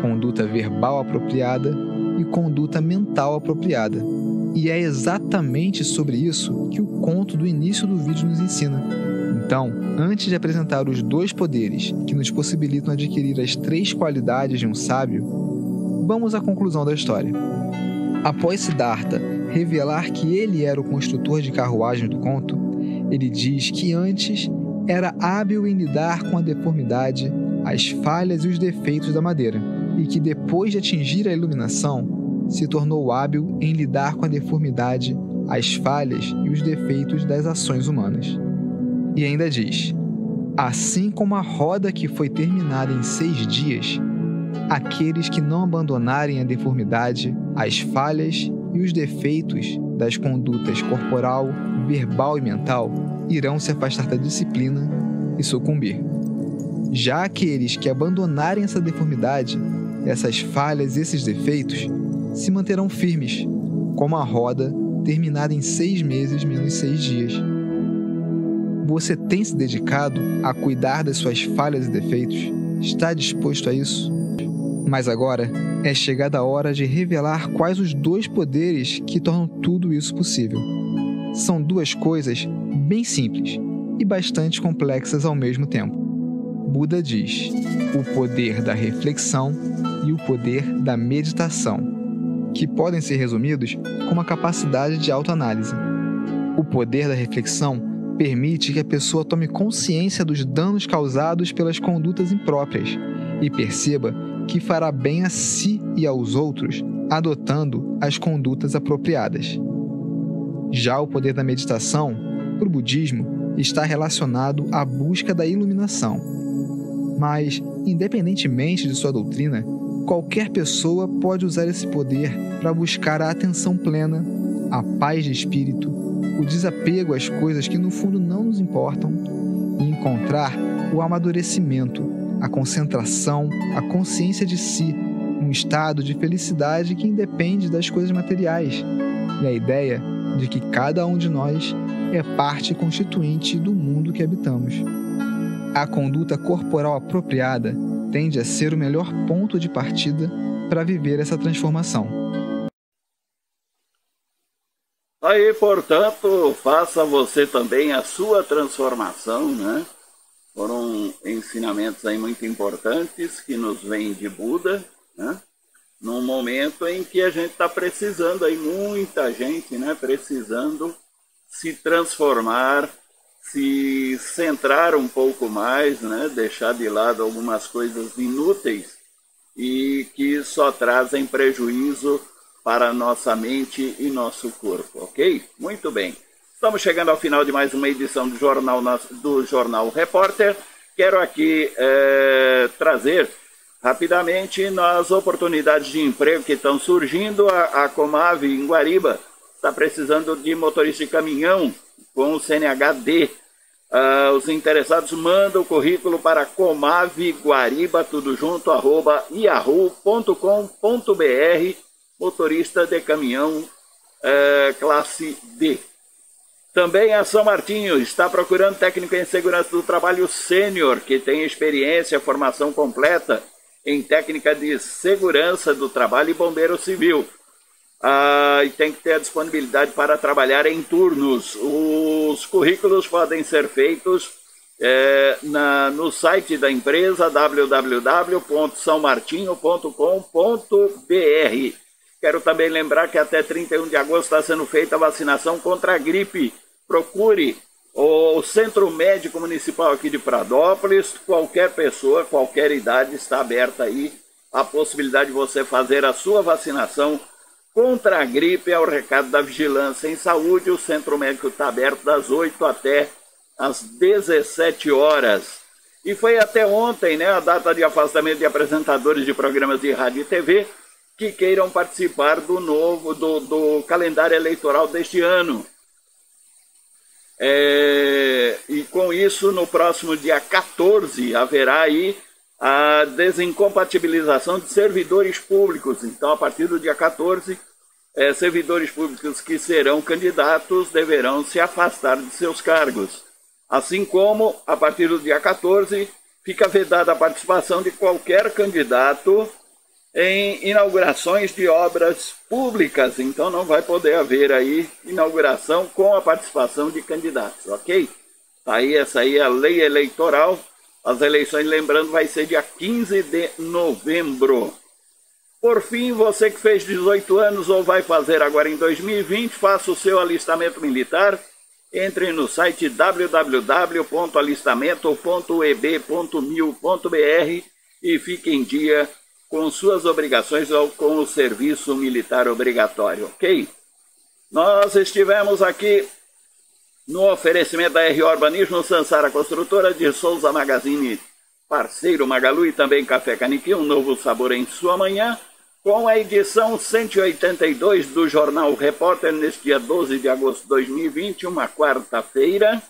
conduta verbal apropriada e conduta mental apropriada. E é exatamente sobre isso que o conto do início do vídeo nos ensina. Então, antes de apresentar os 2 poderes que nos possibilitam adquirir as 3 qualidades de um sábio, vamos à conclusão da história. Após Siddhartha revelar que ele era o construtor de carruagem do conto, ele diz que antes era hábil em lidar com a deformidade, as falhas e os defeitos da madeira. e que depois de atingir a iluminação, se tornou hábil em lidar com a deformidade, as falhas e os defeitos das ações humanas. E ainda diz: assim como a roda que foi terminada em 6 dias, aqueles que não abandonarem a deformidade, as falhas e os defeitos das condutas corporal, verbal e mental irão se afastar da disciplina e sucumbir. Já aqueles que abandonarem essa deformidade, essas falhas e esses defeitos, se manterão firmes, como a roda terminada em 6 meses menos 6 dias. Você tem se dedicado a cuidar das suas falhas e defeitos? Está disposto a isso? Mas agora é chegada a hora de revelar quais os 2 poderes que tornam tudo isso possível. São 2 coisas bem simples e bastante complexas ao mesmo tempo. Buda diz: o poder da reflexão e o poder da meditação, que podem ser resumidos como a capacidade de autoanálise. O poder da reflexão permite que a pessoa tome consciência dos danos causados pelas condutas impróprias e perceba que fará bem a si e aos outros adotando as condutas apropriadas. Já o poder da meditação, para o budismo, está relacionado à busca da iluminação. Mas, independentemente de sua doutrina, qualquer pessoa pode usar esse poder para buscar a atenção plena, a paz de espírito, o desapego às coisas que no fundo não nos importam e encontrar o amadurecimento, a concentração, a consciência de si, um estado de felicidade que independe das coisas materiais e a ideia de que cada um de nós é parte constituinte do mundo que habitamos. A conduta corporal apropriada tende a ser o melhor ponto de partida para viver essa transformação. Aí, portanto, faça você também a sua transformação, né? Foram ensinamentos aí muito importantes que nos vêm de Buda, né? Num momento em que a gente está precisando, aí muita gente, né? Precisando se transformar, se centrar um pouco mais, né? Deixar de lado algumas coisas inúteis e que só trazem prejuízo para a nossa mente e nosso corpo, ok? Muito bem. Estamos chegando ao final de mais uma edição do Jornal Repórter. Quero aqui trazer rapidamente nas oportunidades de emprego que estão surgindo. A Comave em Guariba está precisando de motorista de caminhão com o CNH-D. Os interessados mandam o currículo para Comave Guariba, tudo junto, @yahoo.com.br, motorista de caminhão classe D. Também a São Martinho está procurando técnico em segurança do trabalho sênior, que tem experiência, formação completa em técnica de segurança do trabalho e bombeiro civil. E tem que ter a disponibilidade para trabalhar em turnos. Os currículos podem ser feitos no site da empresa www.saomartinho.com.br. Quero também lembrar que até 31 de agosto está sendo feita a vacinação contra a gripe. Procure o Centro Médico Municipal aqui de Pradópolis. Qualquer pessoa, qualquer idade, está aberta aí a possibilidade de você fazer a sua vacinação contra a gripe. É o recado da Vigilância em Saúde. O Centro Médico está aberto das 8 até às 17 horas. E foi até ontem, né, a data de afastamento de apresentadores de programas de rádio e TV que queiram participar do calendário eleitoral deste ano. E com isso, no próximo dia 14, haverá aí a desincompatibilização de servidores públicos. Então, a partir do dia 14, servidores públicos que serão candidatos deverão se afastar de seus cargos. Assim como, a partir do dia 14, fica vedada a participação de qualquer candidato em inaugurações de obras públicas. Então não vai poder haver aí inauguração com a participação de candidatos, ok? Essa aí é a lei eleitoral. As eleições, lembrando, vai ser dia 15 de novembro. Por fim, você que fez 18 anos ou vai fazer agora em 2020, faça o seu alistamento militar. Entre no site www.alistamento.eb.mil.br e fique em dia com suas obrigações ou com o serviço militar obrigatório, ok? Nós estivemos aqui no oferecimento da R Urbanismo, Sansara Construtora, de Souza Magazine, Parceiro Magalu e também Café Caniquim, um novo sabor em sua manhã, com a edição 182 do Jornal Repórter, neste dia 12 de agosto de 2020, uma quarta-feira,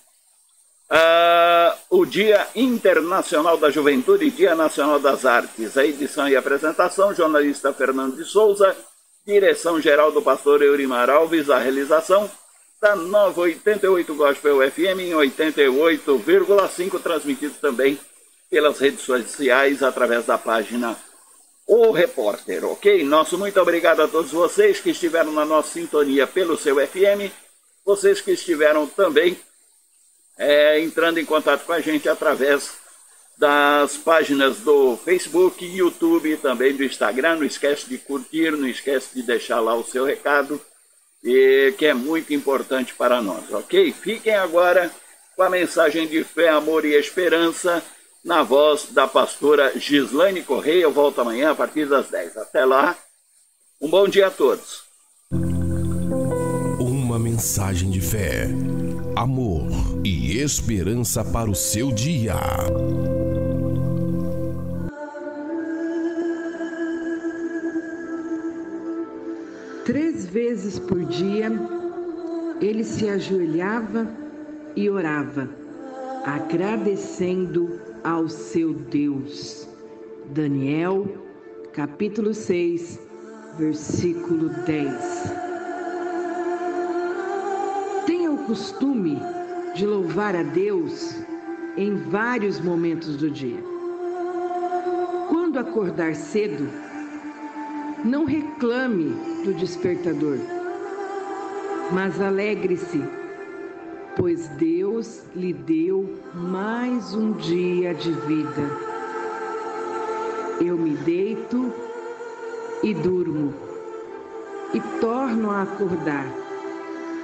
o Dia Internacional da Juventude e Dia Nacional das Artes. A edição e apresentação, jornalista Fernando de Souza, direção-geral do pastor Eurimar Alves, a realização da Nova 88 Gospel FM em 88,5, transmitido também pelas redes sociais através da página O Repórter, ok? Nosso muito obrigado a todos vocês que estiveram na nossa sintonia pelo seu FM, vocês que estiveram também entrando em contato com a gente através das páginas do Facebook, YouTube e também do Instagram. Não esquece de curtir, não esquece de deixar lá o seu recado, que é muito importante para nós, ok? Fiquem agora com a mensagem de fé, amor e esperança na voz da pastora Gislaine Correia. Eu volto amanhã a partir das 10. Até lá, um bom dia a todos. Uma mensagem de fé, amor e esperança para o seu dia. Três vezes por dia, ele se ajoelhava e orava, agradecendo ao seu Deus. Daniel, capítulo 6, versículo 10. Tenha o costume de louvar a Deus em vários momentos do dia. Quando acordar cedo, não reclame do despertador, mas alegre-se, pois Deus lhe deu mais um dia de vida. Eu me deito e durmo, e torno a acordar,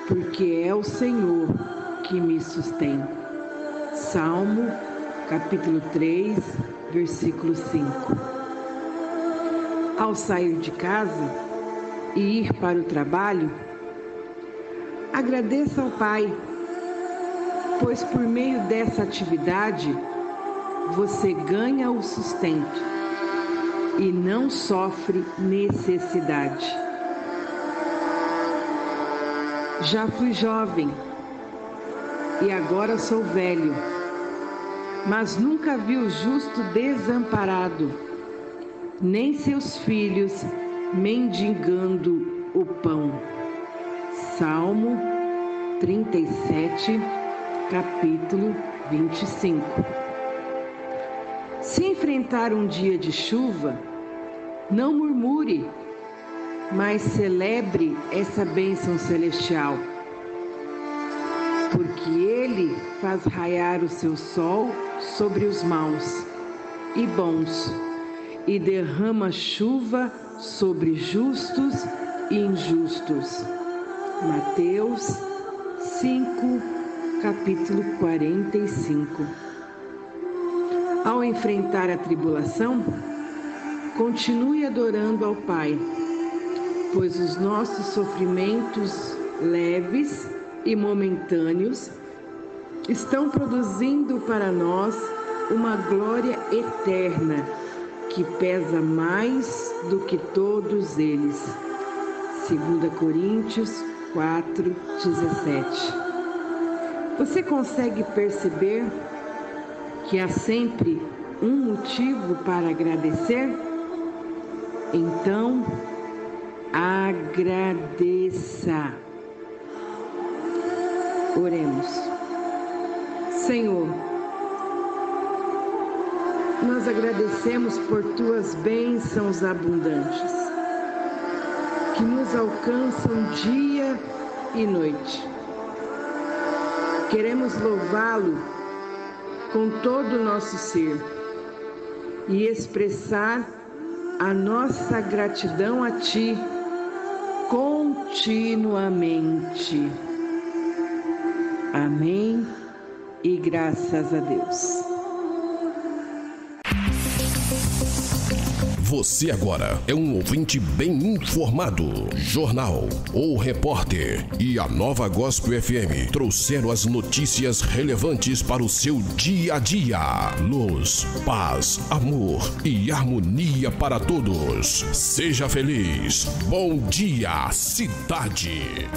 porque é o Senhor que me sustém. Salmo, capítulo 3, versículo 5. Ao sair de casa e ir para o trabalho, agradeça ao Pai, pois por meio dessa atividade você ganha o sustento e não sofre necessidade. Já fui jovem e agora sou velho, mas nunca vi o justo desamparado, nem seus filhos mendigando o pão. Salmo 37, capítulo 25. Se enfrentar um dia de chuva, não murmure, mas celebre essa bênção celestial, porque Ele faz raiar o seu sol sobre os maus e bons, e derrama chuva sobre justos e injustos. Mateus 5, capítulo 45. Ao enfrentar a tribulação, continue adorando ao Pai, pois os nossos sofrimentos leves e momentâneos estão produzindo para nós uma glória eterna que pesa mais do que todos eles. 2 Coríntios 4:17. Você consegue perceber que há sempre um motivo para agradecer? Então, agradeça. Oremos. Senhor, nós agradecemos por tuas bênçãos abundantes, que nos alcançam dia e noite. Queremos louvá-lo com todo o nosso ser e expressar a nossa gratidão a Ti continuamente. Amém e graças a Deus. Você agora é um ouvinte bem informado. Jornal ou repórter e a Nova Gospel FM trouxeram as notícias relevantes para o seu dia a dia. Luz, paz, amor e harmonia para todos. Seja feliz. Bom dia, cidade.